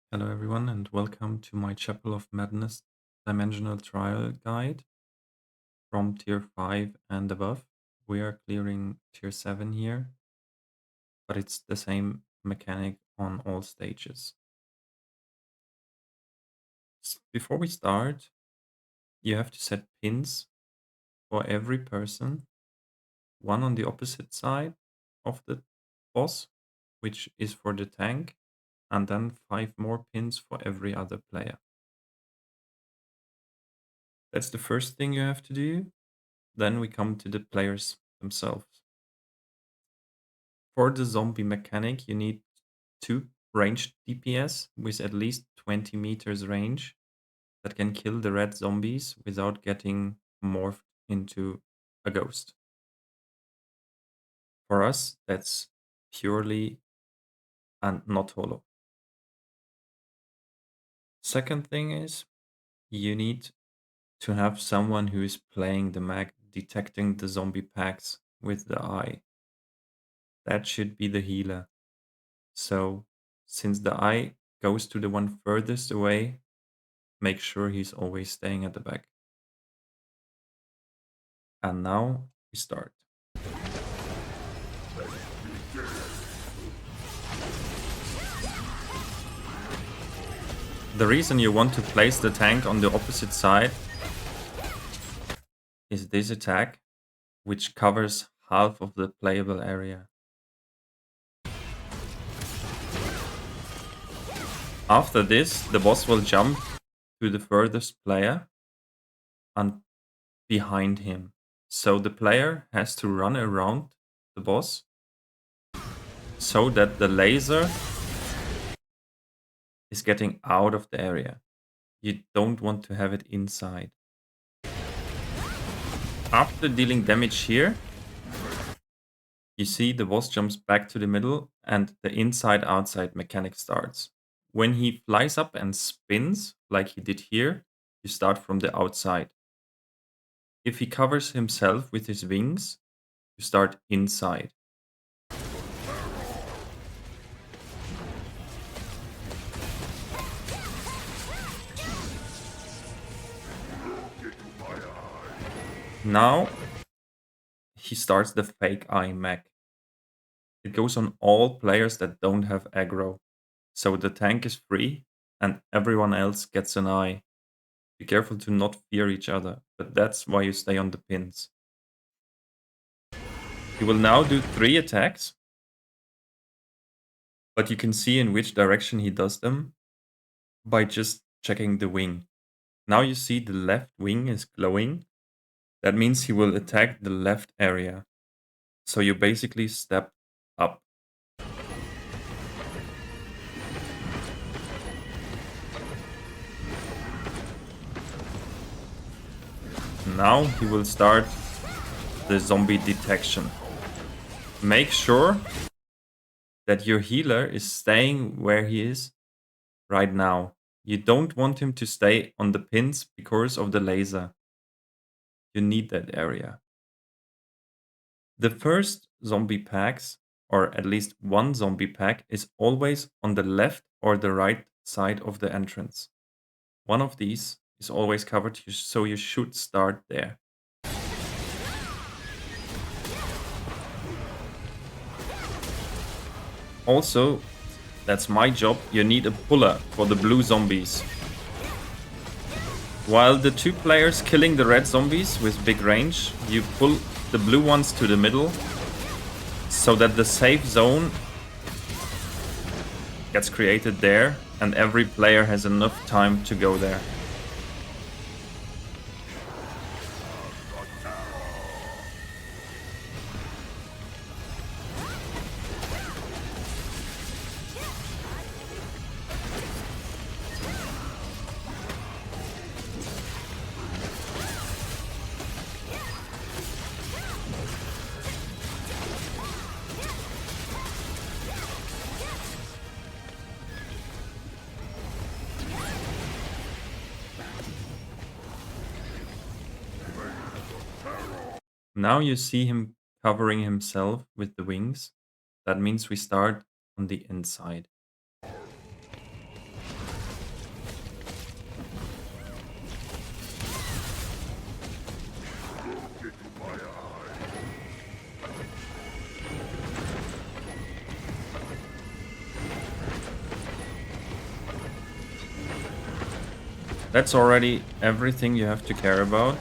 Hello everyone and welcome to my Chapel of Madness Dimensional Trial Guide from Tier 5 and above. We are clearing Tier 7 here, but it's the same mechanic on all stages. Before we start, you have to set pins for every person, one on the opposite side of the boss, which is for the tank, and then 5 more pins for every other player. That's the first thing you have to do. Then we come to the players themselves. For the zombie mechanic, you need 2 ranged DPS with at least 20 meters range that can kill the red zombies without getting morphed into a ghost. For us, that's purely and not holo. Second thing is, you need to have someone who is playing the mag, detecting the zombie packs with the eye. That should be the healer. So, since the eye goes to the one furthest away, make sure he's always staying at the back. And now we start. The reason you want to place the tank on the opposite side is this attack, which covers half of the playable area. After this, the boss will jump to the furthest player and behind him. So the player has to run around the boss so that the laser is getting out of the area. You don't want to have it inside. After dealing damage here, you see the boss jumps back to the middle and the inside-outside mechanic starts. When he flies up and spins, like he did here, you start from the outside. If he covers himself with his wings, you start inside. Now, he starts the fake eye mech. It goes on all players that don't have aggro. So the tank is free and everyone else gets an eye. Be careful to not fear each other, but that's why you stay on the pins. He will now do 3 attacks, but you can see in which direction he does them by just checking the wing. Now you see the left wing is glowing. That means he will attack the left area. So you basically step up. Now he will start the zombie detection. Make sure that your healer is staying where he is right now. You don't want him to stay on the pins because of the laser. You need that area. The first zombie packs, or at least one zombie pack, is always on the left or the right side of the entrance. One of these is always covered, so you should start there. Also, that's my job, you need a puller for the blue zombies. While the 2 players killing the red zombies with big range, you pull the blue ones to the middle so that the safe zone gets created there and every player has enough time to go there. Now you see him covering himself with the wings. That means we start on the inside. That's already everything you have to care about.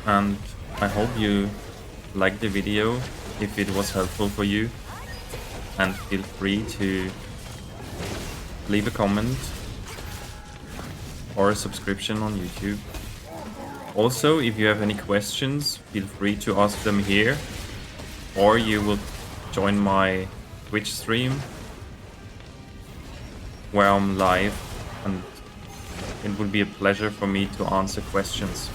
And I hope you liked the video, if it was helpful for you. And feel free to leave a comment or a subscription on YouTube. Also, if you have any questions, feel free to ask them here, or you will join my Twitch stream where I'm live, and it would be a pleasure for me to answer questions.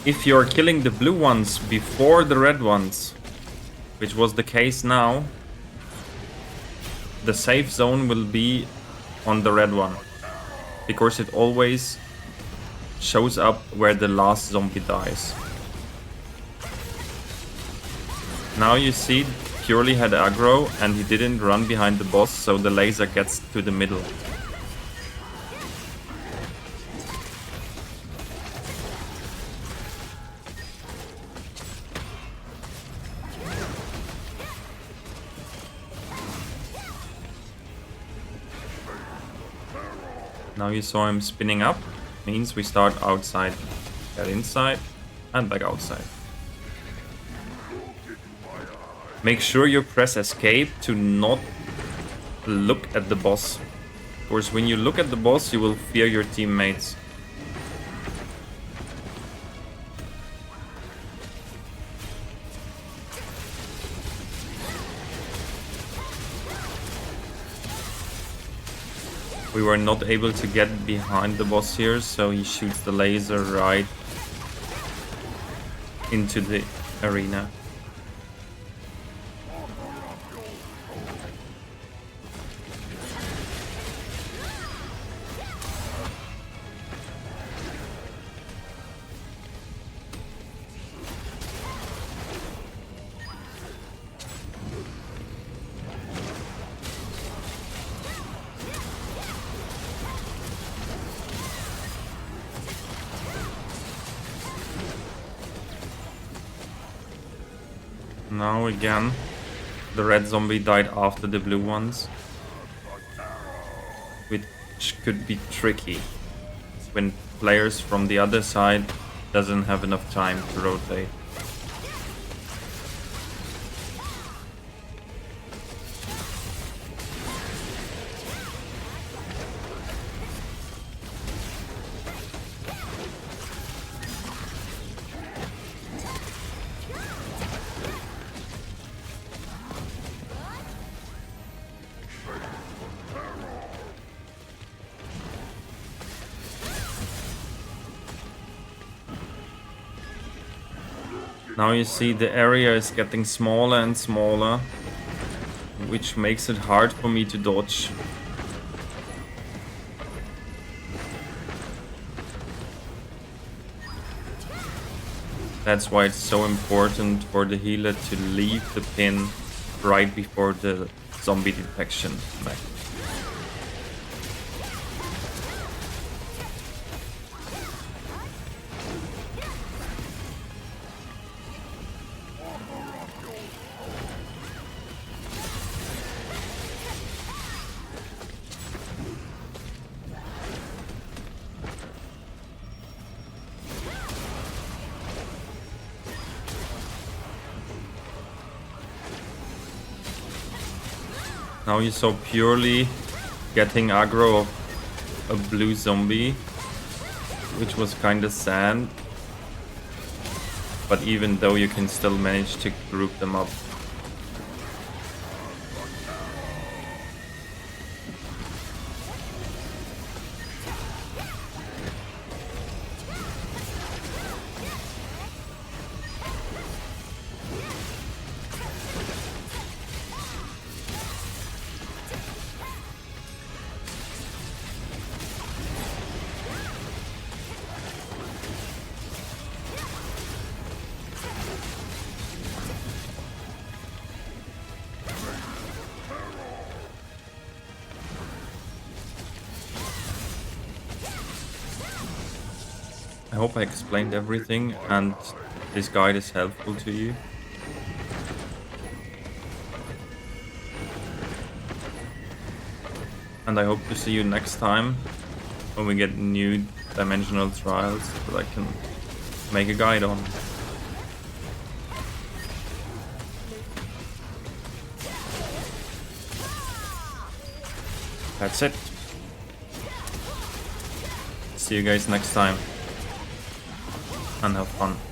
If you're killing the blue ones before the red ones, which was the case now, the safe zone will be on the red one, because it always shows up where the last zombie dies. Now you see, Purely had aggro and he didn't run behind the boss, so the laser gets to the middle. Now you saw him spinning up, means we start outside, get inside, and back outside. Make sure you press escape to not look at the boss. Of course, when you look at the boss, you will fear your teammates. We were not able to get behind the boss here, so he shoots the laser right into the arena. Now again, the red zombie died after the blue ones, which could be tricky when players from the other side doesn't have enough time to rotate. Now you see the area is getting smaller and smaller, which makes it hard for me to dodge. That's why it's so important for the healer to leave the pin right before the zombie detection method. Now you saw Purely getting aggro of a blue zombie, which was kinda sad. But even though, you can still manage to group them up. I hope I explained everything, and this guide is helpful to you. And I hope to see you next time when we get new dimensional trials that I can make a guide on. That's it. See you guys next time. And have fun.